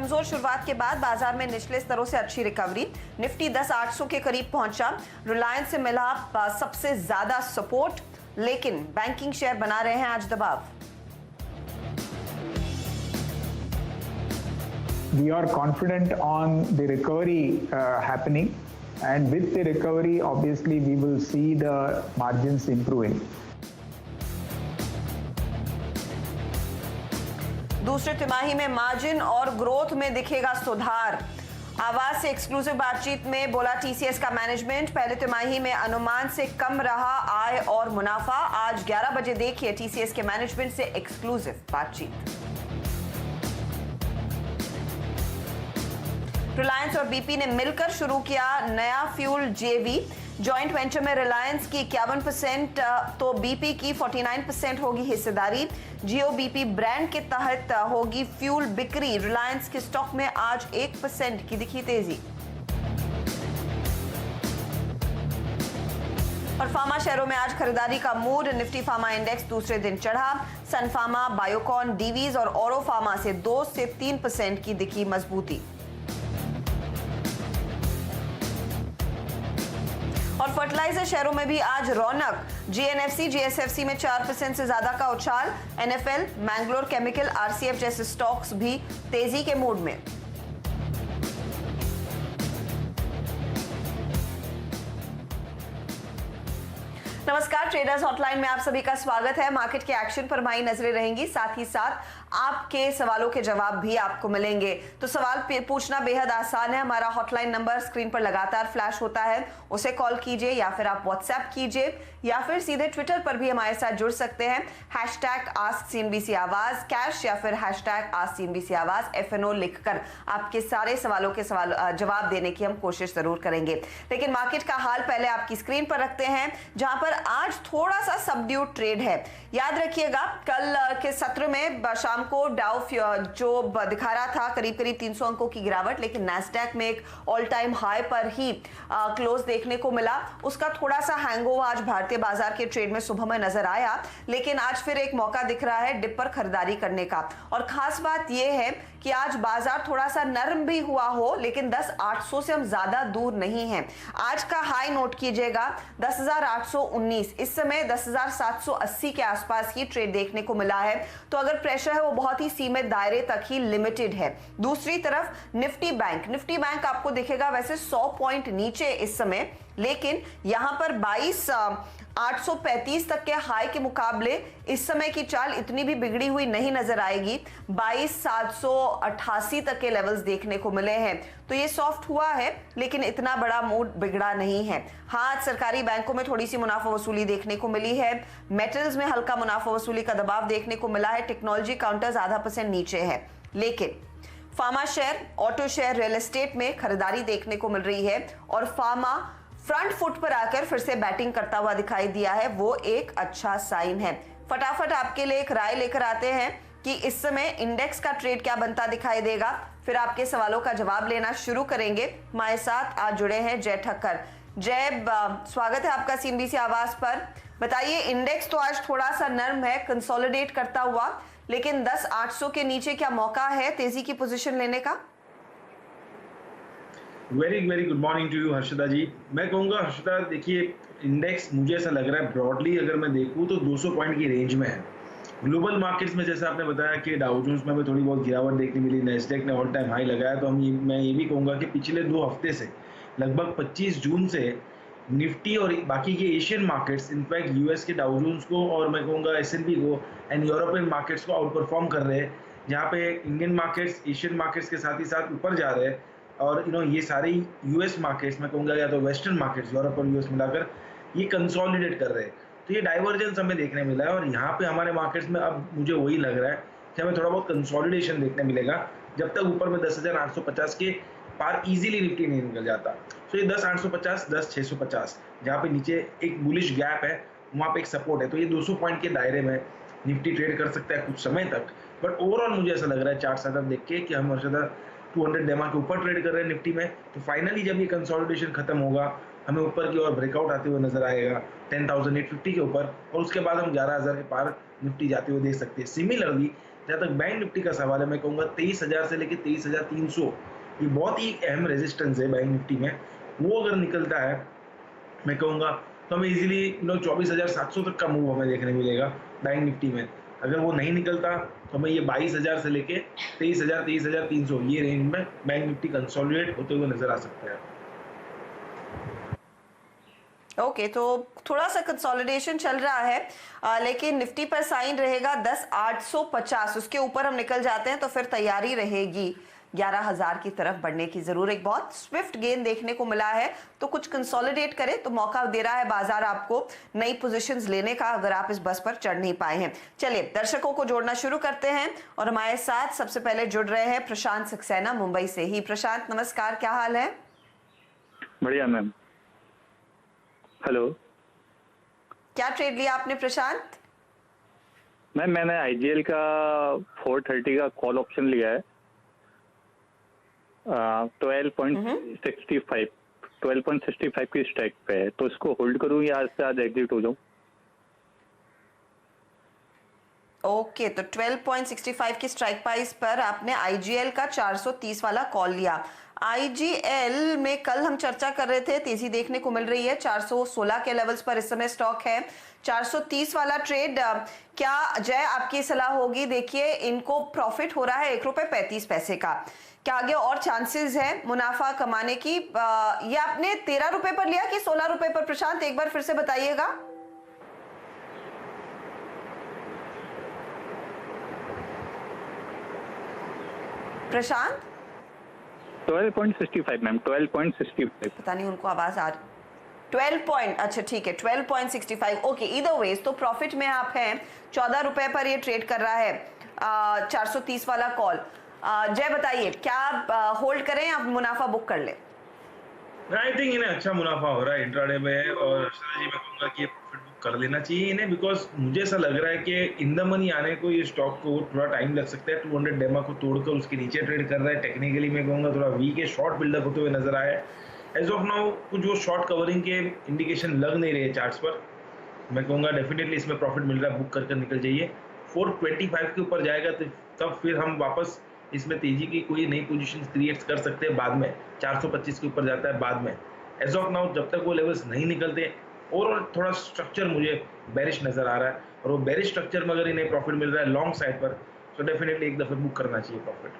कमजोर शुरुआत के बाद बाजार में निचले स्तरों से अच्छी रिकवरी। निफ्टी 10,800 के करीब पहुंचा। रिलायंस से मिला सबसे ज्यादा सपोर्ट, लेकिन बैंकिंग शेयर बना रहे हैं आज दबाव। We are confident on the recovery happening, and with the recovery obviously we will see the margins improving. दूसरे तिमाही में मार्जिन और ग्रोथ में दिखेगा सुधार। आवाज से एक्सक्लूसिव बातचीत में बोला टीसीएस का मैनेजमेंट, पहले तिमाही में अनुमान से कम रहा आय और मुनाफा। आज 11 बजे देखिए टीसीएस के मैनेजमेंट से एक्सक्लूसिव बातचीत। रिलायंस और बीपी ने मिलकर शुरू किया नया फ्यूल जेवी। जॉइंट वेंचर में रिलायंस की 51% तो बीपी की 49% होगी हिस्सेदारी। जियो बीपी ब्रांड के तहत होगी फ्यूल बिक्री। रिलायंस के स्टॉक में आज 1% की दिखी तेजी। और फार्मा शेयरों में आज खरीदारी का मूड। निफ्टी फार्मा इंडेक्स दूसरे दिन चढ़ा। सन फार्मा, बायोकॉन, डीवीज और औरो फार्मा से 2 से 3% की दिखी मजबूती। और फर्टिलाइजर शेयरों में भी आज रौनक। जीएनएफसी, जीएसएफसी में 4% से ज्यादा का उछाल। एनएफएल, मैंगलोर केमिकल, आरसीएफ जैसे स्टॉक्स भी तेजी के मूड में। नमस्कार, ट्रेडर्स हॉटलाइन में आप सभी का स्वागत है। मार्केट के एक्शन पर हमारी नजरें रहेंगी, साथ ही साथ आपके सवालों के जवाब भी आपको मिलेंगे। तो सवाल पूछना बेहद आसान है। हमारा हॉटलाइन नंबर स्क्रीन पर लगातार फ्लैश होता है, उसे कॉल कीजिए या फिर आप व्हाट्सएप कीजिए या फिर सीधे ट्विटर पर भी हमारे साथ जुड़ सकते हैं। #AskCNBC आवाज कैश या फिर #AskCNBC आवाज FNO लिखकर आपके सारे सवालों के जवाब देने की हम कोशिश जरूर करेंगे। लेकिन मार्केट का हाल पहले आपकी स्क्रीन पर रखते हैं, जहां पर आज थोड़ा सा सबड्यूड ट्रेड है। याद रखिएगा कल के सत्र में शाम को डाउ जो दिखा रहा था करीब 300 अंकों की गिरावट, लेकिन नैस्डैक में एक ऑल टाइम हाई पर ही क्लोज देखने को मिला। उसका थोड़ा सा हैंगओवर आज भारतीय बाजार के ट्रेड में सुबह में नजर आया, लेकिन आज फिर एक मौका दिख रहा है डिप पर खरीदारी करने का। और खास बात यह है कि आज बाजार थोड़ा सा नरम भी हुआ हो, लेकिन 10,800 से हम ज्यादा दूर नहीं हैं। आज का हाई नोट कीजिएगा 10,819, इस समय 10,780 के आसपास ही ट्रेड देखने को मिला है। तो अगर प्रेशर है वो बहुत ही सीमित दायरे तक ही लिमिटेड है। दूसरी तरफ निफ्टी बैंक आपको दिखेगा वैसे 100 पॉइंट नीचे इस समय, लेकिन यहां पर 22,835 तक के हाई के मुकाबले इस समय की चाल इतनी भी बिगड़ी हुई नहीं नजर आएगी। 22,788 तक के लेवल्स देखने को मिले हैं। तो ये सॉफ्ट हुआ है, लेकिन इतना बड़ा मूड बिगड़ा नहीं है। हाँ, सरकारी बैंकों में थोड़ी सी मुनाफा वसूली देखने को मिली है। मेटल्स में हल्का मुनाफा वसूली का दबाव देखने को मिला है। टेक्नोलॉजी काउंटर्स आधा % नीचे है, लेकिन pharma share, auto share, real estate में खरीदारी देखने को मिल रही है। और फार्मा फ्रंट फुट पर आकर फिर से बैटिंग करता हुआ दिखाई दिया है, वो एक अच्छा साइन है। फटाफट आपके लिए एक राय लेकर आते हैं कि इस समय इंडेक्स का ट्रेड क्या बनता दिखाई देगा, फिर आपके सवालों का जवाब लेना शुरू करेंगे। हमारे साथ आज जुड़े हैं जय ठक्कर। जय, स्वागत है आपका CNBC आवाज पर। बताइए, इंडेक्स तो आज थोड़ा सा नर्म है, कंसोलिडेट करता हुआ, लेकिन 10,800 के नीचे क्या मौका है तेजी की पोजीशन लेने का? Very good morning to you Harshada ji. मैं कहूँगा हर्षदा, देखिए इंडेक्स मुझे ऐसा लग रहा है ब्रॉडली अगर मैं देखूँ तो 200 पॉइंट की रेंज में है। ग्लोबल मार्केट्स में जैसे आपने बताया कि डाउ जोन्स में भी थोड़ी बहुत गिरावट देखने मिली, नैस्डैक ने ऑल टाइम हाई लगाया, तो मैं ये भी कहूँगा कि पिछले 2 हफ्ते से लगभग 25 जून से निफ्टी और बाकी के एशियन मार्केट्स, इनफैक्ट यूएस के डाउ जोन्स को और मैं कहूँगा S&P को एंड यूरोपियन मार्केट्स को आउट परफॉर्म कर रहे हैं, जहाँ पे इंडियन मार्केट्स एशियन मार्केट्स के साथ ही साथ ऊपर जा रहे हैं। और ये सारी यूएस मार्केट्स मैं कहूँगा या तो वेस्टर्न मार्केट्स यूरोप और यूएस मिलाकर ये कंसोलिडेट कर रहे हैं। तो ये डाइवर्जेंस हमें देखने मिला है और यहाँ पे हमारे मार्केट्स में अब मुझे वही लग रहा है कि हमें थोड़ा बहुत कंसोलिडेशन देखने मिलेगा, जब तक ऊपर में 10,850 के पार इजीली निफ्टी नहीं निकल जाता। तो ये 10,850, 10,650 जहाँ पे नीचे एक बुलिश गैप है, वहाँ पे एक सपोर्ट है। तो ये 200 पॉइंट के दायरे में निफ्टी ट्रेड कर सकता है कुछ समय तक। बट ओवरऑल मुझे ऐसा लग रहा है चार्ट सेटअप देख के कि हम हर्षदा 200 डेमा के ऊपर ट्रेड कर रहे हैं निफ्टी में। तो फाइनली जब ये कंसोलिडेशन खत्म होगा, हमें ऊपर की ओर ब्रेकआउट आते हुए नजर आएगा 10,850 के ऊपर, और उसके बाद हम 11,000 के पार निफ्टी जाते हुए देख सकते हैं। सिमिलरली जहाँ तक बैंक निफ्टी का सवाल है, मैं कहूँगा 23,000 से लेके 23,300 ये बहुत ही अहम रेजिस्टेंस है बैंक निफ्टी में। वो अगर निकलता है, मैं कहूँगा तो हमें इजीली 24,700 तक का मूव हमें देखने मिलेगा बैंक निफ्टी में। अगर वो नहीं निकलता तो हमें ये 22,000 से लेके 23,000 23,300 ये रेंज में बैंक निफ्टी कंसोलिडेट होते हुए नजर आ सकता है। ओके तो थोड़ा सा कंसोलिडेशन चल रहा है, लेकिन निफ्टी पर साइन रहेगा 10,850, उसके ऊपर हम निकल जाते हैं तो फिर तैयारी रहेगी 11,000 की तरफ बढ़ने की। जरूर एक बहुत स्विफ्ट गेन देखने को मिला है, तो कुछ कंसोलिडेट करे तो मौका दे रहा है बाजार आपको नई पोजीशंस लेने का, अगर आप इस बस पर चढ़ नहीं पाए हैं। चलिए दर्शकों को जोड़ना शुरू करते हैं और हमारे साथ सबसे पहले जुड़ रहे हैं प्रशांत सक्सेना मुंबई से ही। प्रशांत नमस्कार, क्या हाल है? बढ़िया मैम। हेलो, क्या ट्रेड लिया आपने प्रशांत? मैम मैंने आईजीएल का 430 का कॉल ऑप्शन लिया है 12.65 की स्ट्राइक पे है, तो इसको होल्ड करूं या आज से आज एग्जिट हो जाऊं? ओके तो 12.65 की स्ट्राइक प्राइस पर आपने आईजीएल का 430 वाला कॉल लिया। आईजीएल में कल हम चर्चा कर रहे थे, तेजी देखने को मिल रही है, 416 के लेवल्स पर इस समय स्टॉक है। 430 वाला ट्रेड, क्या जय आपकी सलाह होगी? देखिए इनको प्रॉफिट हो रहा है ₹1.35 का, क्या आगे और चांसेस है मुनाफा कमाने की? ये आपने 13 रुपए पर लिया कि 16 रुपए पर? प्रशांत एक बार फिर से बताइएगा। प्रशांत 12.65 मैम, 12.65। पता नहीं उनको आवाज आ रही। 12 अच्छा ठीक है 12.65। ओके इधर वेज तो प्रॉफिट में आप हैं, 14 रुपए पर ये ट्रेड कर रहा है 430 वाला कॉल। जय बताइए, क्या होल्ड करें या मुनाफा बुक कर ले? आई थिंक इन्हें अच्छा मुनाफा हो रहा है इंट्राडे में, और हर्षदा जी मैं कहूँगा कि प्रॉफिट बुक कर लेना चाहिए इन्हें, बिकॉज मुझे ऐसा लग रहा है कि इन द मनी आने को ये स्टॉक को थोड़ा टाइम लग सकता है। 200 डेमा को तोड़कर उसके नीचे ट्रेड कर रहा है। टेक्निकली मैं कहूँगा थोड़ा वीक है, शॉर्ट बिल्डअप होते हुए नजर आया है। एज ऑफ नाउ कुछ वो शॉर्ट कवरिंग के इंडिकेशन लग नहीं रहे चार्ट्स पर। मैं कहूँगा डेफिनेटली इसमें प्रॉफिट मिल रहा है, बुक करके निकल जाइए। 425 के ऊपर जाएगा तो तब फिर हम वापस इसमें तेजी की कोई नई पोजीशन क्रिएट कर सकते हैं बाद में। 425 के ऊपर जाता है बाद में। एज ऑफ नाउ जब तक वो लेवल्स नहीं निकलते, और थोड़ा स्ट्रक्चर मुझे बेरिश नजर आ रहा है, और वो बेरिश स्ट्रक्चर में अगर इन्हें प्रॉफिट मिल रहा है लॉन्ग साइड पर, तो डेफिनेटली एक दफे बुक करना चाहिए प्रॉफिट।